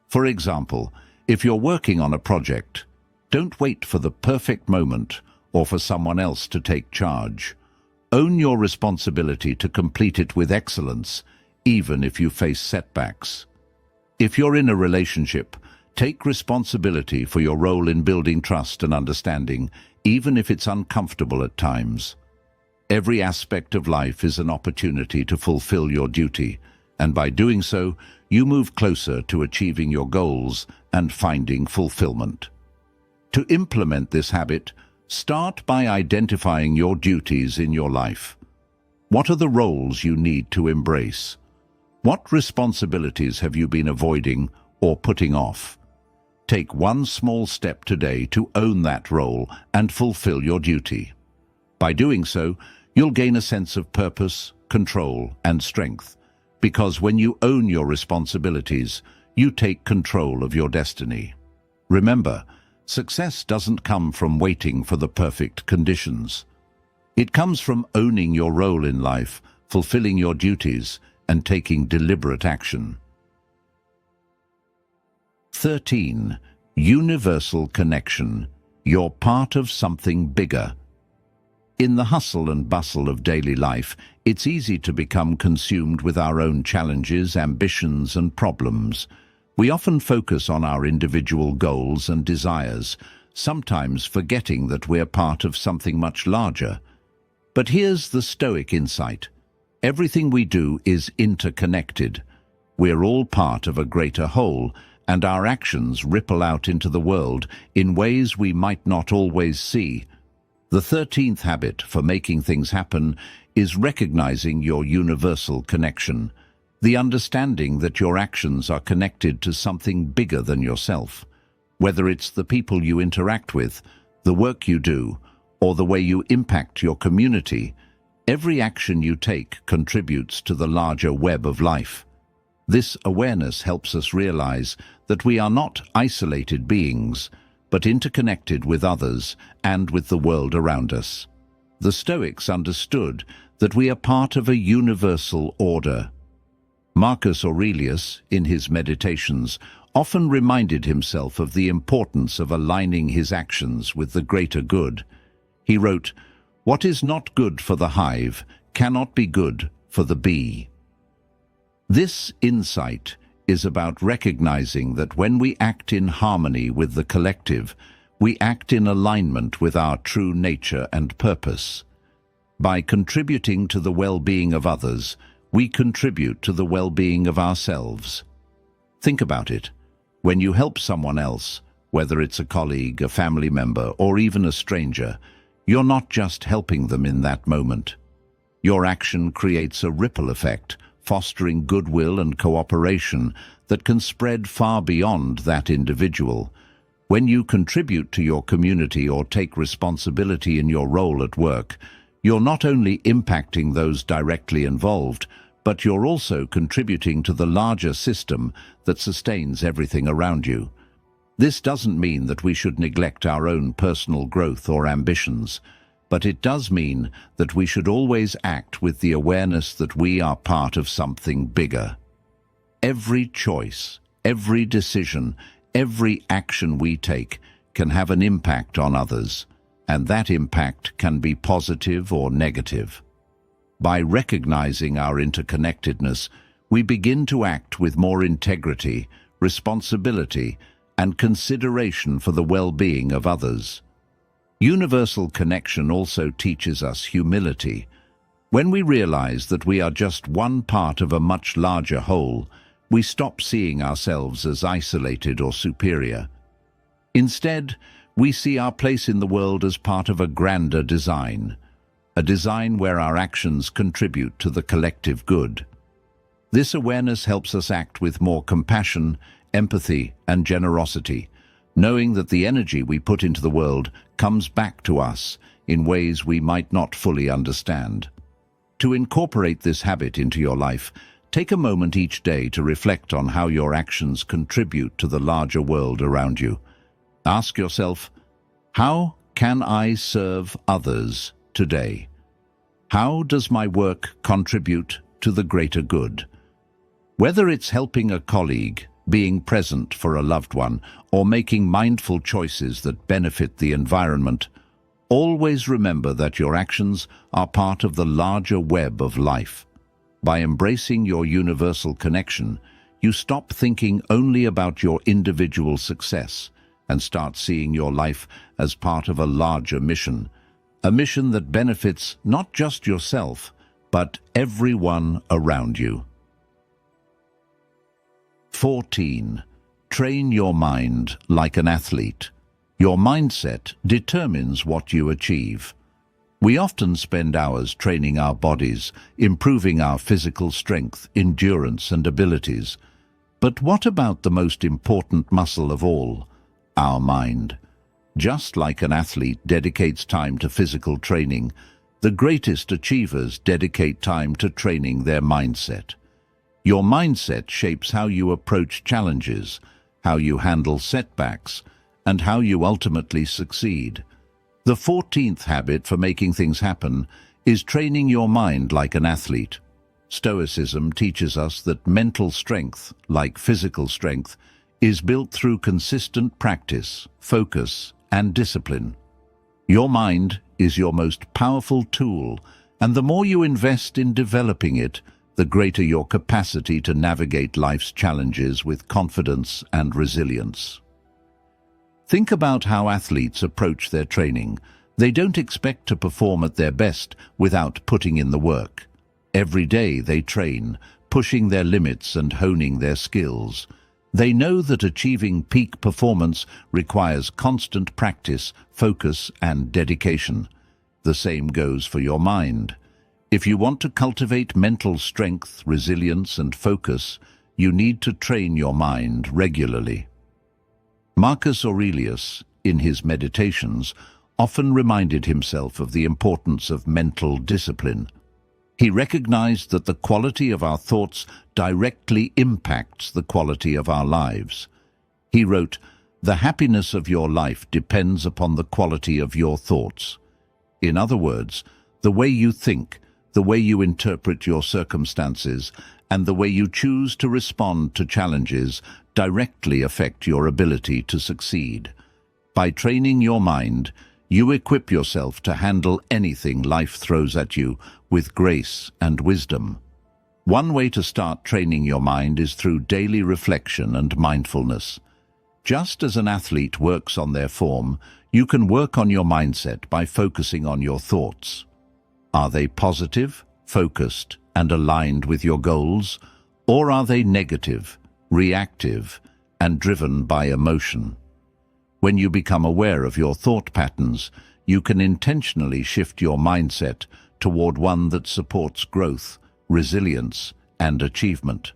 For example, if you're working on a project, don't wait for the perfect moment or for someone else to take charge. Own your responsibility to complete it with excellence, even if you face setbacks. If you're in a relationship, take responsibility for your role in building trust and understanding, even if it's uncomfortable at times. Every aspect of life is an opportunity to fulfill your duty, and by doing so, you move closer to achieving your goals and finding fulfillment. To implement this habit, start by identifying your duties in your life. What are the roles you need to embrace? What responsibilities have you been avoiding or putting off? Take one small step today to own that role and fulfill your duty. By doing so, you'll gain a sense of purpose, control, and strength. Because when you own your responsibilities, you take control of your destiny. Remember, success doesn't come from waiting for the perfect conditions. It comes from owning your role in life, fulfilling your duties, and taking deliberate action. 13. Universal connection. You're part of something bigger. In the hustle and bustle of daily life, it's easy to become consumed with our own challenges, ambitions, and problems. We often focus on our individual goals and desires, sometimes forgetting that we're part of something much larger. But here's the Stoic insight. Everything we do is interconnected. We're all part of a greater whole, and our actions ripple out into the world in ways we might not always see. The 13th habit for making things happen is recognizing your universal connection, the understanding that your actions are connected to something bigger than yourself. Whether it's the people you interact with, the work you do, or the way you impact your community, every action you take contributes to the larger web of life. This awareness helps us realize that we are not isolated beings, but interconnected with others and with the world around us. The Stoics understood that we are part of a universal order. Marcus Aurelius, in his Meditations, often reminded himself of the importance of aligning his actions with the greater good. He wrote, "What is not good for the hive cannot be good for the bee." This insight is about recognizing that when we act in harmony with the collective, we act in alignment with our true nature and purpose. By contributing to the well-being of others, we contribute to the well-being of ourselves. Think about it. When you help someone else, whether it's a colleague, a family member, or even a stranger, you're not just helping them in that moment. Your action creates a ripple effect, fostering goodwill and cooperation that can spread far beyond that individual. When you contribute to your community or take responsibility in your role at work, you're not only impacting those directly involved, but you're also contributing to the larger system that sustains everything around you. This doesn't mean that we should neglect our own personal growth or ambitions, but it does mean that we should always act with the awareness that we are part of something bigger. Every choice, every decision, every action we take can have an impact on others, and that impact can be positive or negative. By recognizing our interconnectedness, we begin to act with more integrity, responsibility, and consideration for the well-being of others. Universal connection also teaches us humility. When we realize that we are just one part of a much larger whole, we stop seeing ourselves as isolated or superior. Instead, we see our place in the world as part of a grander design, a design where our actions contribute to the collective good. This awareness helps us act with more compassion, empathy, and generosity, knowing that the energy we put into the world comes back to us in ways we might not fully understand. To incorporate this habit into your life, take a moment each day to reflect on how your actions contribute to the larger world around you. Ask yourself, how can I serve others today? How does my work contribute to the greater good? Whether it's helping a colleague, being present for a loved one, or making mindful choices that benefit the environment, always remember that your actions are part of the larger web of life. By embracing your universal connection, you stop thinking only about your individual success and start seeing your life as part of a larger mission, a mission that benefits not just yourself, but everyone around you. 14. Train your mind like an athlete. Your mindset determines what you achieve. We often spend hours training our bodies, improving our physical strength, endurance, and abilities. But what about the most important muscle of all, our mind? Just like an athlete dedicates time to physical training, the greatest achievers dedicate time to training their mindset. Your mindset shapes how you approach challenges, how you handle setbacks, and how you ultimately succeed. The 14th habit for making things happen is training your mind like an athlete. Stoicism teaches us that mental strength, like physical strength, is built through consistent practice, focus, and discipline. Your mind is your most powerful tool, and the more you invest in developing it, the greater your capacity to navigate life's challenges with confidence and resilience. Think about how athletes approach their training. They don't expect to perform at their best without putting in the work. Every day they train, pushing their limits and honing their skills. They know that achieving peak performance requires constant practice, focus, and dedication. The same goes for your mind. If you want to cultivate mental strength, resilience, and focus, you need to train your mind regularly. Marcus Aurelius, in his meditations, often reminded himself of the importance of mental discipline. He recognized that the quality of our thoughts directly impacts the quality of our lives. He wrote, "The happiness of your life depends upon the quality of your thoughts." In other words, the way you think, the way you interpret your circumstances, and the way you choose to respond to challenges directly affect your ability to succeed. By training your mind, you equip yourself to handle anything life throws at you with grace and wisdom. One way to start training your mind is through daily reflection and mindfulness. Just as an athlete works on their form, you can work on your mindset by focusing on your thoughts. Are they positive, focused, and aligned with your goals, or are they negative, reactive, and driven by emotion? When you become aware of your thought patterns, you can intentionally shift your mindset toward one that supports growth, resilience, and achievement.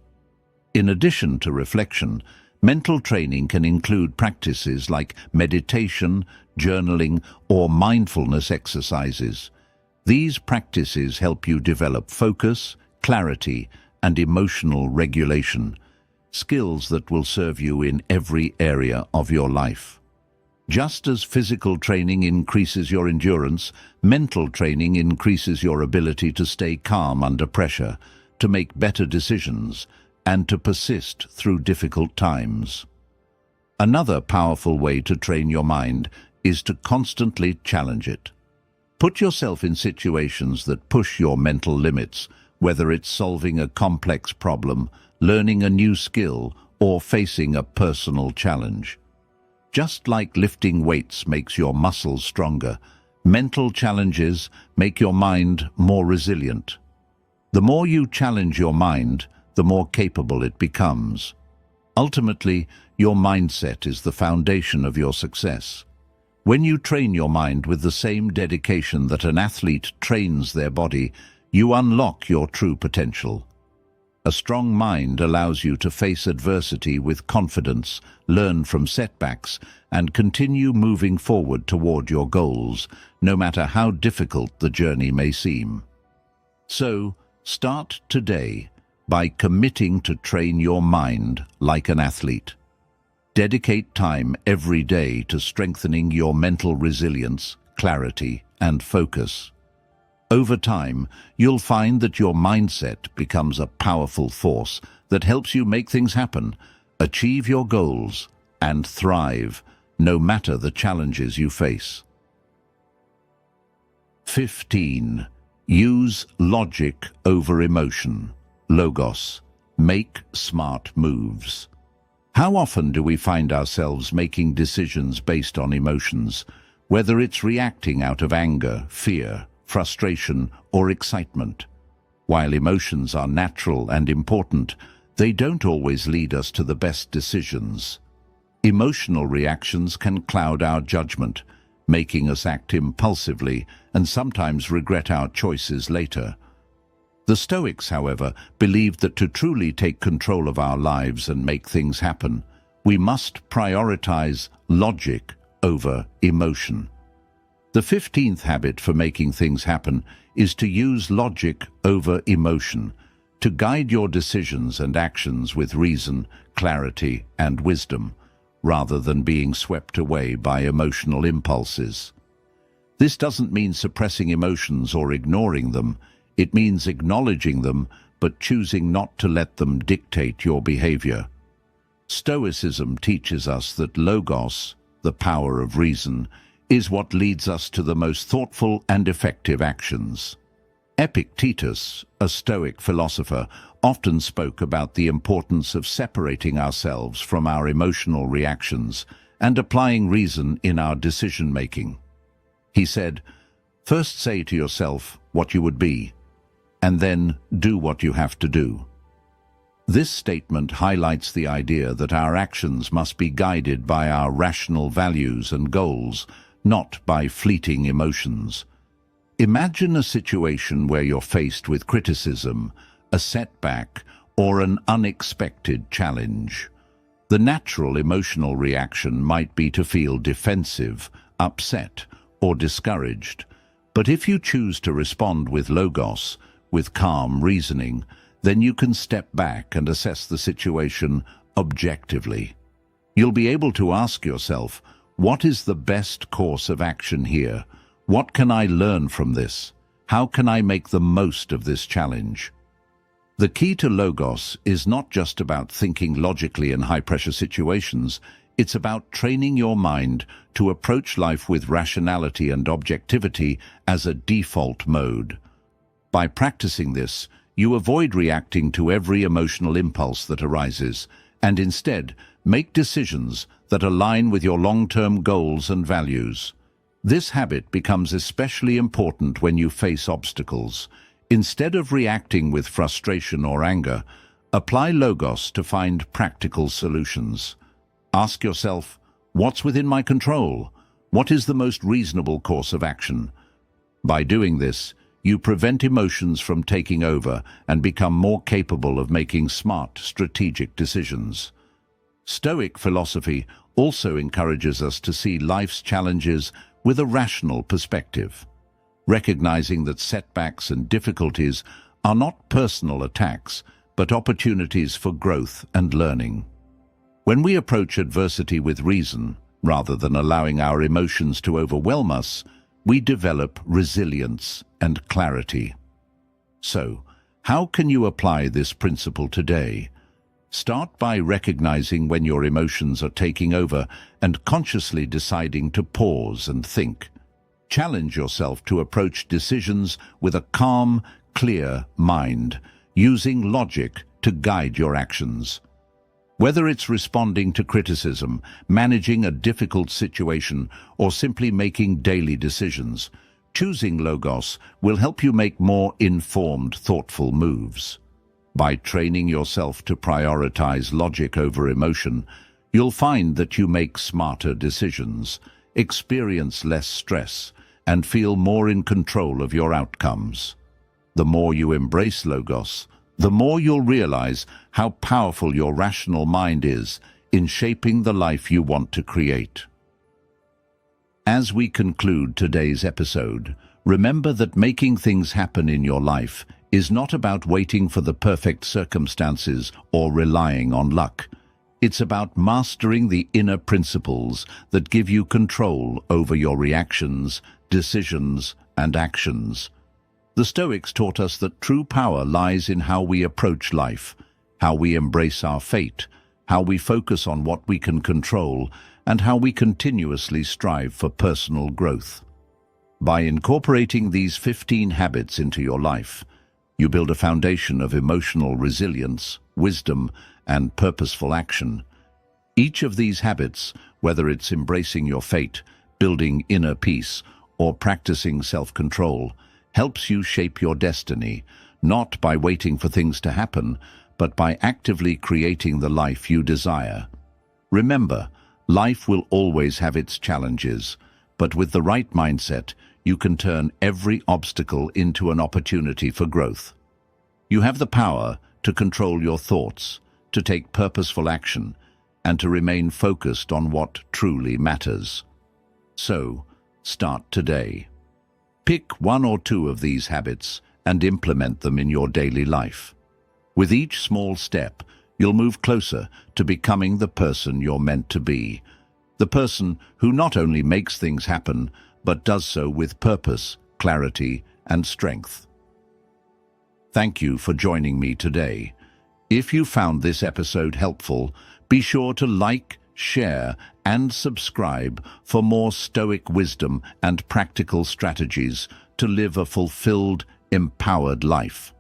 In addition to reflection, mental training can include practices like meditation, journaling, or mindfulness exercises. These practices help you develop focus, clarity, and emotional regulation, skills that will serve you in every area of your life. Just as physical training increases your endurance, mental training increases your ability to stay calm under pressure, to make better decisions, and to persist through difficult times. Another powerful way to train your mind is to constantly challenge it. Put yourself in situations that push your mental limits, whether it's solving a complex problem, learning a new skill, or facing a personal challenge. Just like lifting weights makes your muscles stronger, mental challenges make your mind more resilient. The more you challenge your mind, the more capable it becomes. Ultimately, your mindset is the foundation of your success. When you train your mind with the same dedication that an athlete trains their body, you unlock your true potential. A strong mind allows you to face adversity with confidence, learn from setbacks, and continue moving forward toward your goals, no matter how difficult the journey may seem. So, start today by committing to train your mind like an athlete. Dedicate time every day to strengthening your mental resilience, clarity, and focus. Over time, you'll find that your mindset becomes a powerful force that helps you make things happen, achieve your goals, and thrive, no matter the challenges you face. 15. Use logic over emotion. Logos. Make smart moves. How often do we find ourselves making decisions based on emotions, whether it's reacting out of anger, fear, frustration, or excitement? While emotions are natural and important, they don't always lead us to the best decisions. Emotional reactions can cloud our judgment, making us act impulsively and sometimes regret our choices later. The Stoics, however, believed that to truly take control of our lives and make things happen, we must prioritize logic over emotion. The 15th habit for making things happen is to use logic over emotion, to guide your decisions and actions with reason, clarity, and wisdom, rather than being swept away by emotional impulses. This doesn't mean suppressing emotions or ignoring them. It means acknowledging them, but choosing not to let them dictate your behavior. Stoicism teaches us that logos, the power of reason, is what leads us to the most thoughtful and effective actions. Epictetus, a Stoic philosopher, often spoke about the importance of separating ourselves from our emotional reactions and applying reason in our decision-making. He said, "First say to yourself what you would be, and then do what you have to do." This statement highlights the idea that our actions must be guided by our rational values and goals, not by fleeting emotions. Imagine a situation where you're faced with criticism, a setback, or an unexpected challenge. The natural emotional reaction might be to feel defensive, upset, or discouraged. But if you choose to respond with logos, with calm reasoning, then you can step back and assess the situation objectively. You'll be able to ask yourself, what is the best course of action here? What can I learn from this? How can I make the most of this challenge? The key to logos is not just about thinking logically in high-pressure situations. It's about training your mind to approach life with rationality and objectivity as a default mode. By practicing this, you avoid reacting to every emotional impulse that arises, and instead make decisions that align with your long-term goals and values. This habit becomes especially important when you face obstacles. Instead of reacting with frustration or anger, apply logos to find practical solutions. Ask yourself, what's within my control? What is the most reasonable course of action? By doing this, you prevent emotions from taking over and become more capable of making smart, strategic decisions. Stoic philosophy also encourages us to see life's challenges with a rational perspective, recognizing that setbacks and difficulties are not personal attacks, but opportunities for growth and learning. When we approach adversity with reason, rather than allowing our emotions to overwhelm us, we develop resilience and clarity. So, how can you apply this principle today? Start by recognizing when your emotions are taking over and consciously deciding to pause and think. Challenge yourself to approach decisions with a calm, clear mind, using logic to guide your actions. Whether it's responding to criticism, managing a difficult situation, or simply making daily decisions, choosing logos will help you make more informed, thoughtful moves. By training yourself to prioritize logic over emotion, you'll find that you make smarter decisions, experience less stress, and feel more in control of your outcomes. The more you embrace logos, the more you'll realize how powerful your rational mind is in shaping the life you want to create. As we conclude today's episode, remember that making things happen in your life is not about waiting for the perfect circumstances or relying on luck. It's about mastering the inner principles that give you control over your reactions, decisions, and actions. The Stoics taught us that true power lies in how we approach life, how we embrace our fate, how we focus on what we can control, and how we continuously strive for personal growth. By incorporating these 15 habits into your life, you build a foundation of emotional resilience, wisdom, and purposeful action. Each of these habits, whether it's embracing your fate, building inner peace, or practicing self-control, helps you shape your destiny, not by waiting for things to happen, but by actively creating the life you desire. Remember, life will always have its challenges, but with the right mindset, you can turn every obstacle into an opportunity for growth. You have the power to control your thoughts, to take purposeful action, and to remain focused on what truly matters. So, start today. Pick one or two of these habits and implement them in your daily life. With each small step, you'll move closer to becoming the person you're meant to be. The person who not only makes things happen, but does so with purpose, clarity, and strength. Thank you for joining me today. If you found this episode helpful, be sure to like, share, and subscribe for more Stoic wisdom and practical strategies to live a fulfilled, empowered life.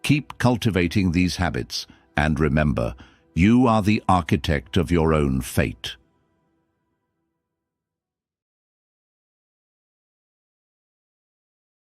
Keep cultivating these habits, and remember, you are the architect of your own fate.